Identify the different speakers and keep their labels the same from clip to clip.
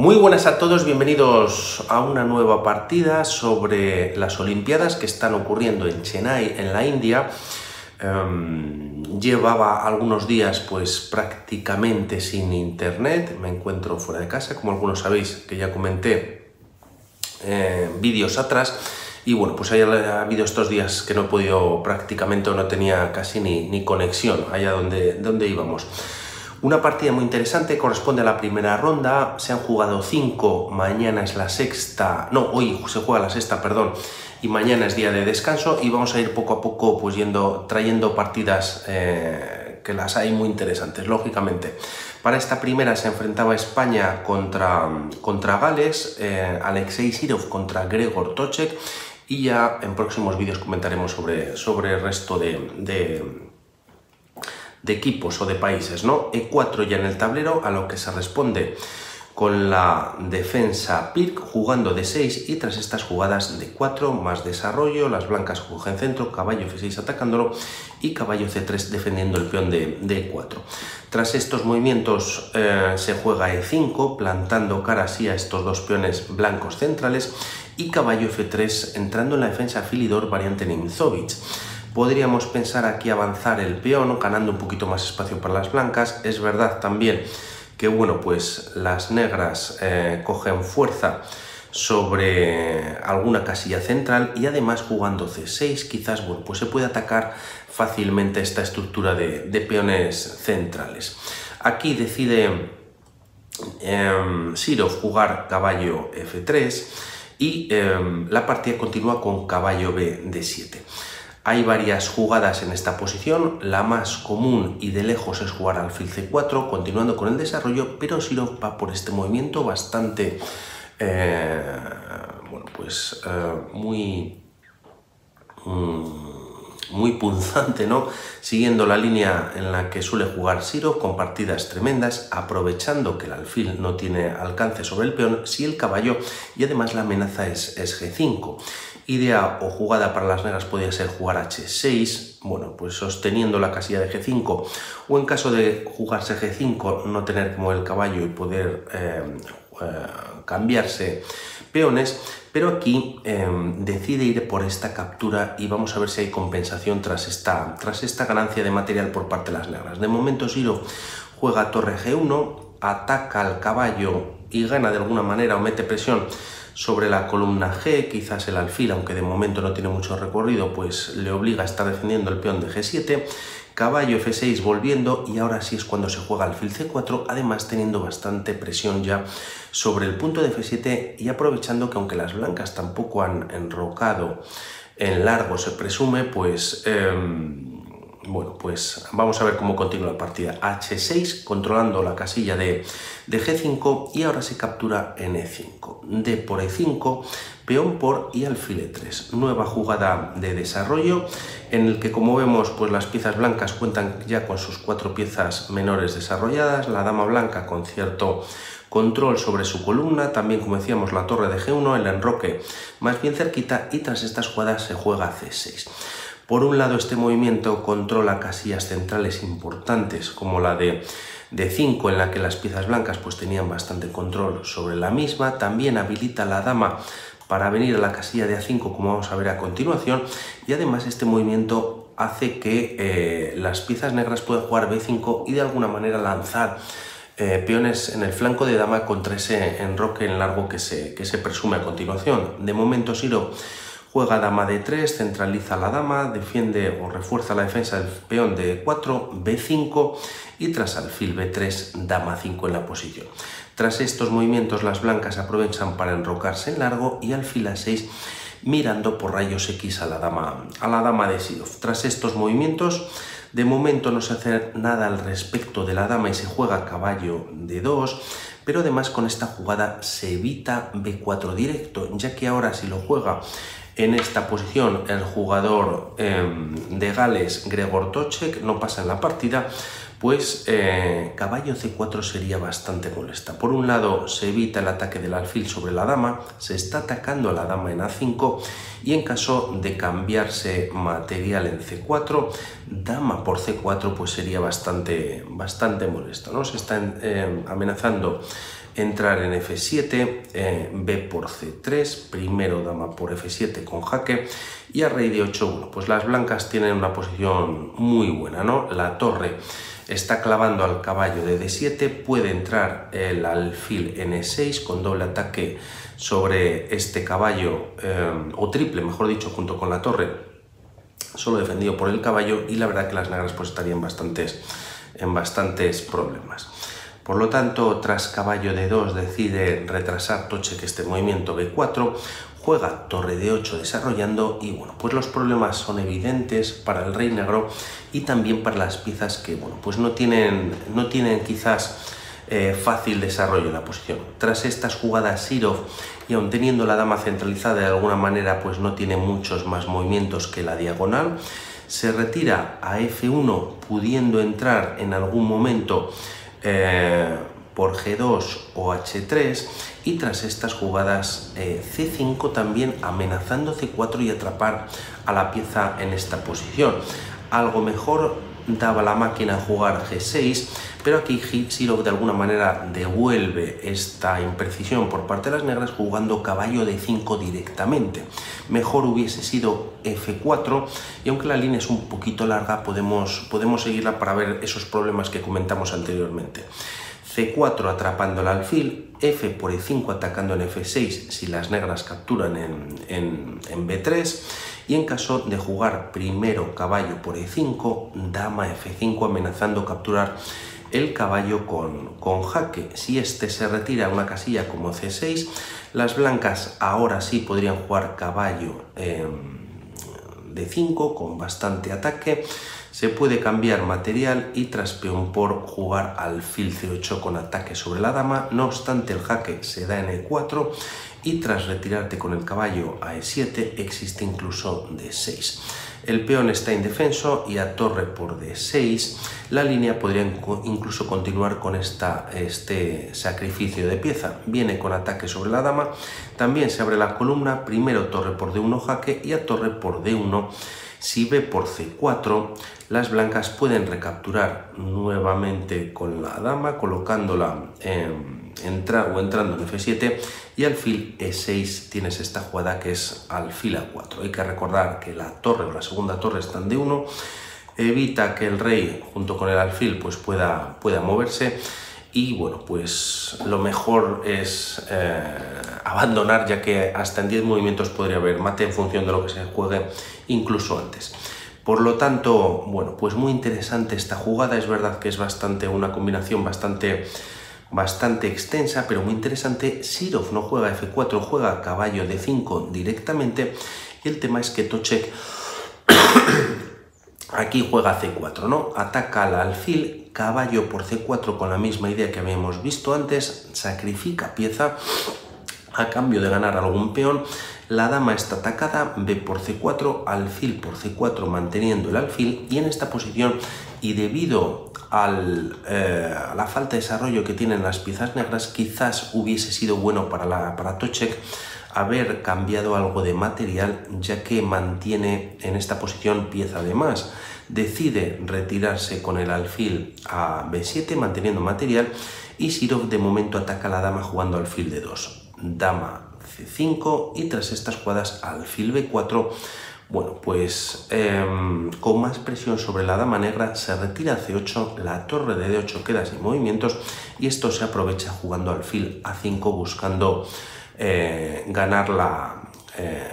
Speaker 1: Muy buenas a todos, bienvenidos a una nueva partida sobre las Olimpiadas que están ocurriendo en Chennai, en la India. Llevaba algunos días pues prácticamente sin internet, me encuentro fuera de casa, como algunos sabéis que ya comenté vídeos atrás. Y bueno, pues ha habido estos días que no he podido prácticamente o no tenía casi ni conexión allá donde íbamos. Una partida muy interesante, corresponde a la primera ronda, se han jugado 5, mañana es la sexta, no, hoy se juega la sexta, perdón, y mañana es día de descanso y vamos a ir poco a poco pues trayendo partidas que las hay muy interesantes, lógicamente. Para esta primera se enfrentaba España contra Gales, Alexei Sirov contra Gregor Toček, y ya en próximos vídeos comentaremos sobre el resto de equipos o de países, ¿no? E4 ya en el tablero, a lo que se responde con la defensa Pirc jugando D6 y tras estas jugadas D4 más desarrollo, las blancas cogen centro, caballo F6 atacándolo y caballo C3 defendiendo el peón de D4. Tras estos movimientos se juega E5 plantando cara así a estos dos peones blancos centrales y caballo F3 entrando en la defensa Filidor variante Nimzovich. Podríamos pensar aquí avanzar el peón, ganando un poquito más espacio para las blancas. Es verdad también que bueno, pues las negras cogen fuerza sobre alguna casilla central y además jugando C6 quizás bueno, pues se puede atacar fácilmente esta estructura de peones centrales. Aquí decide Sirov jugar caballo F3 y la partida continúa con caballo B D7. Hay varias jugadas en esta posición, la más común y de lejos es jugar alfil C4, continuando con el desarrollo, pero Sirov va por este movimiento bastante, muy punzante, ¿no? Siguiendo la línea en la que suele jugar Sirov, con partidas tremendas, aprovechando que el alfil no tiene alcance sobre el peón, sí el caballo, y además la amenaza es G5. Idea o jugada para las negras podría ser jugar H6, bueno, pues sosteniendo la casilla de G5, o en caso de jugarse G5 no tener como el caballo y poder cambiarse peones, pero aquí decide ir por esta captura y vamos a ver si hay compensación tras esta ganancia de material por parte de las negras. De momento Sirov juega torre G1, ataca al caballo y gana de alguna manera o mete presión sobre la columna G, quizás el alfil, aunque de momento no tiene mucho recorrido, pues le obliga a estar defendiendo el peón de G7, caballo F6 volviendo y ahora sí es cuando se juega alfil C4, además teniendo bastante presión ya sobre el punto de F7 y aprovechando que aunque las blancas tampoco han enrocado en largo, se presume, pues bueno, pues vamos a ver cómo continúa la partida. H6 controlando la casilla de G5 y ahora se captura en E5. D por E5, peón por y alfil E3. Nueva jugada de desarrollo en el que, como vemos, pues las piezas blancas cuentan ya con sus 4 piezas menores desarrolladas. La dama blanca con cierto control sobre su columna, también como decíamos la torre de G1, el enroque más bien cerquita y tras estas jugadas se juega C6. Por un lado, este movimiento controla casillas centrales importantes como la de D5, en la que las piezas blancas pues tenían bastante control sobre la misma. También habilita a la dama para venir a la casilla de A5, como vamos a ver a continuación, y además este movimiento hace que las piezas negras puedan jugar B5 y de alguna manera lanzar peones en el flanco de dama contra ese enroque en largo que se presume a continuación. De momento Sirov juega dama D3, centraliza la dama, defiende o refuerza la defensa del peón de E4, B5 y tras alfil B3, dama 5 en la posición. Tras estos movimientos las blancas aprovechan para enrocarse en largo y alfil A6 mirando por rayos X a la dama de Sirov. Tras estos movimientos, de momento no se hace nada al respecto de la dama y se juega caballo D2, pero además con esta jugada se evita B4 directo, ya que ahora si lo juega en esta posición el jugador de Gales, Gregor Toček, no pasa en la partida, pues caballo C4 sería bastante molesta. Por un lado se evita el ataque del alfil sobre la dama, se está atacando a la dama en A5 y en caso de cambiarse material en C4, dama por C4 pues sería bastante molesto, ¿no? Se está amenazando entrar en F7, B por C3, primero dama por F7 con jaque y a rey de 8, bueno, pues las blancas tienen una posición muy buena, ¿no? La torre está clavando al caballo de D7, puede entrar el alfil en E6 con doble ataque sobre este caballo, o triple, mejor dicho, junto con la torre, solo defendido por el caballo, y la verdad que las negras pues estarían en bastantes problemas. Por lo tanto, tras caballo de 2 decide retrasar Toček este movimiento B4, juega torre de 8 desarrollando y bueno, pues los problemas son evidentes para el rey negro y también para las piezas que bueno, pues no tienen quizás fácil desarrollo en la posición. Tras estas jugadas Sirov, y aun teniendo la dama centralizada de alguna manera, pues no tiene muchos más movimientos que la diagonal, se retira a F1 pudiendo entrar en algún momento por G2 o H3, y tras estas jugadas C5 también amenazando C4 y atrapar a la pieza en esta posición. Algo mejor daba la máquina a jugar G6, pero aquí Sirov de alguna manera devuelve esta imprecisión por parte de las negras jugando caballo de 5 directamente. Mejor hubiese sido F4, y aunque la línea es un poquito larga podemos seguirla para ver esos problemas que comentamos anteriormente. C4 atrapando el alfil, F por E5 atacando en F6 si las negras capturan en B3, y en caso de jugar primero caballo por E5, dama F5 amenazando capturar el caballo con jaque. Si este se retira a una casilla como C6, las blancas ahora sí podrían jugar caballo D5 con bastante ataque. Se puede cambiar material y tras peón por jugar alfil C8 con ataque sobre la dama. No obstante, el jaque se da en E4 y tras retirarte con el caballo a E7 existe incluso D6. El peón está indefenso y a torre por D6 la línea podría incluso continuar con este sacrificio de pieza. Viene con ataque sobre la dama, también se abre la columna, primero torre por D1 jaque y a torre por D1. Si B por C4, las blancas pueden recapturar nuevamente con la dama, colocándola entrando en F7, y alfil E6 tienes esta jugada que es alfil A4. Hay que recordar que la torre o la segunda torre está en D1, evita que el rey junto con el alfil pues pueda moverse, y bueno, pues lo mejor es abandonar, ya que hasta en 10 movimientos podría haber mate en función de lo que se juegue, incluso antes. Por lo tanto, bueno, pues muy interesante esta jugada. Es verdad que es una combinación bastante extensa, pero muy interesante. Sirov no juega F4, juega caballo D5 directamente, y el tema es que Toček aquí juega C4, ¿no? Ataca al alfil, caballo por C4 con la misma idea que habíamos visto antes, sacrifica pieza a cambio de ganar algún peón. La dama está atacada, B por C4, alfil por C4 manteniendo el alfil, y en esta posición, y debido a la falta de desarrollo que tienen las piezas negras, quizás hubiese sido bueno para Toček haber cambiado algo de material, ya que mantiene en esta posición pieza de más. Decide retirarse con el alfil a B7 manteniendo material, y Sirov de momento ataca a la dama jugando alfil D2, dama C5, y tras estas jugadas alfil B4, bueno, pues con más presión sobre la dama negra se retira a C8, la torre de D8 queda sin movimientos, y esto se aprovecha jugando alfil A5 buscando ganar la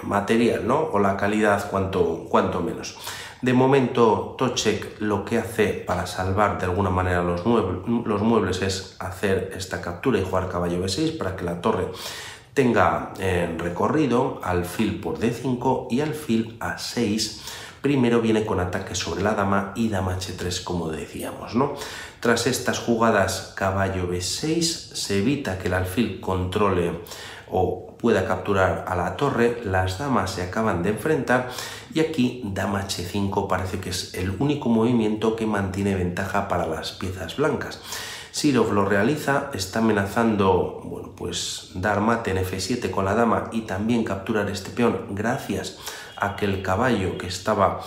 Speaker 1: material, ¿no? O la calidad cuanto menos. De momento Toček lo que hace para salvar de alguna manera los muebles es hacer esta captura y jugar caballo B6 para que la torre tenga recorrido, alfil por D5 y alfil A6. Primero viene con ataque sobre la dama y dama H3, como decíamos, ¿no? Tras estas jugadas caballo B6 se evita que el alfil controle o pueda capturar a la torre, las damas se acaban de enfrentar, y aquí dama H5 parece que es el único movimiento que mantiene ventaja para las piezas blancas. Sirov lo realiza, está amenazando, bueno, pues dar mate en F7 con la dama y también capturar este peón gracias a que el caballo que estaba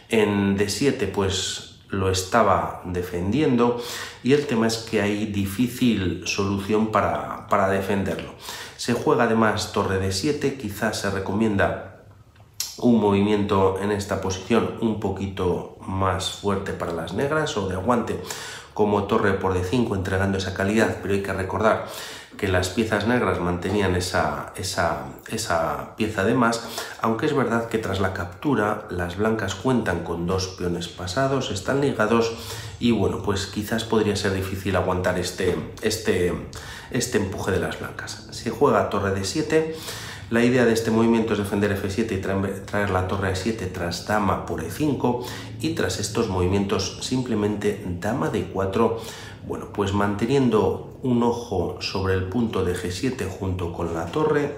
Speaker 1: en D7 pues lo estaba defendiendo y el tema es que hay difícil solución para defenderlo. Se juega además torre de 7, quizás se recomienda un movimiento en esta posición un poquito más fuerte para las negras o de aguante como torre por D5 entregando esa calidad, pero hay que recordar que las piezas negras mantenían esa pieza de más, aunque es verdad que tras la captura las blancas cuentan con 2 peones pasados, están ligados y bueno, pues quizás podría ser difícil aguantar este empuje de las blancas. Se juega torre de 7. La idea de este movimiento es defender F7 y traer la torre a 7 tras dama por E5 y tras estos movimientos simplemente dama de 4, bueno, pues manteniendo un ojo sobre el punto de G7 junto con la torre,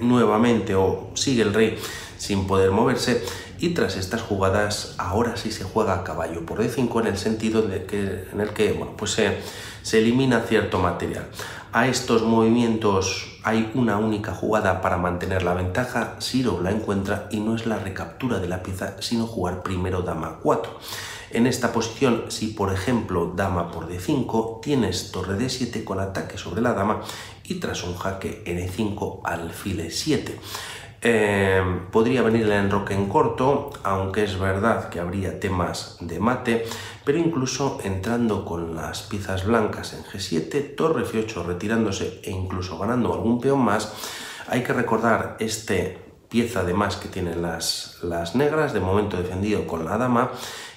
Speaker 1: nuevamente o sigue el rey sin poder moverse y tras estas jugadas ahora sí se juega caballo por D5 en el sentido en el que bueno, pues se elimina cierto material. A estos movimientos hay una única jugada para mantener la ventaja, Sirov la encuentra y no es la recaptura de la pieza sino jugar primero dama 4. En esta posición, si por ejemplo dama por D5, tienes torre D7 con ataque sobre la dama y tras un jaque N5 alfil E7. Podría venir el enroque en corto, aunque es verdad que habría temas de mate, pero incluso entrando con las piezas blancas en G7, torre F8 retirándose e incluso ganando algún peón más, hay que recordar pieza de más que tienen las negras, de momento defendido con la dama,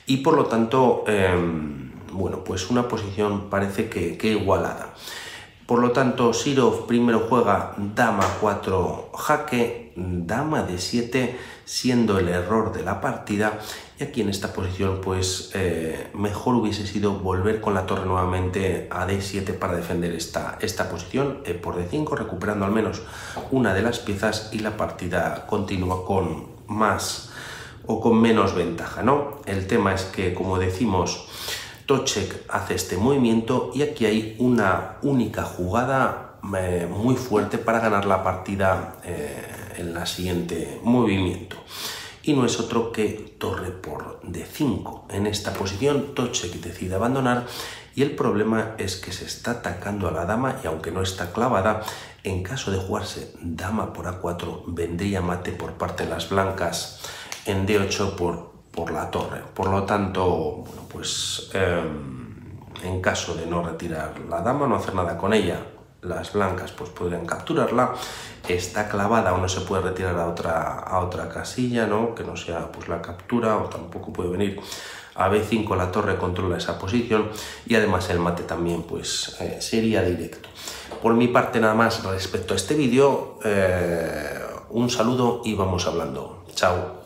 Speaker 1: y por lo tanto, bueno, pues una posición parece que igualada. Por lo tanto, Sirov primero juega dama 4 jaque, dama de 7 siendo el error de la partida y aquí en esta posición pues mejor hubiese sido volver con la torre nuevamente a D7 para defender esta posición por D5 recuperando al menos una de las piezas y la partida continúa con más o con menos ventaja, ¿no? El tema es que, como decimos, Toček hace este movimiento y aquí hay una única jugada muy fuerte para ganar la partida en la siguiente movimiento y no es otro que torre por D5. En esta posición Toček decide abandonar y el problema es que se está atacando a la dama y aunque no está clavada, en caso de jugarse dama por A4 vendría mate por parte de las blancas en D8 por la torre. Por lo tanto, bueno, pues en caso de no retirar la dama, no hacer nada con ella, las blancas pues podrían capturarla, está clavada o no se puede retirar a otra casilla, ¿no? Que no sea pues la captura, o tampoco puede venir a B5, la torre controla esa posición y además el mate también pues sería directo. Por mi parte nada más respecto a este vídeo, un saludo y vamos hablando. Chao.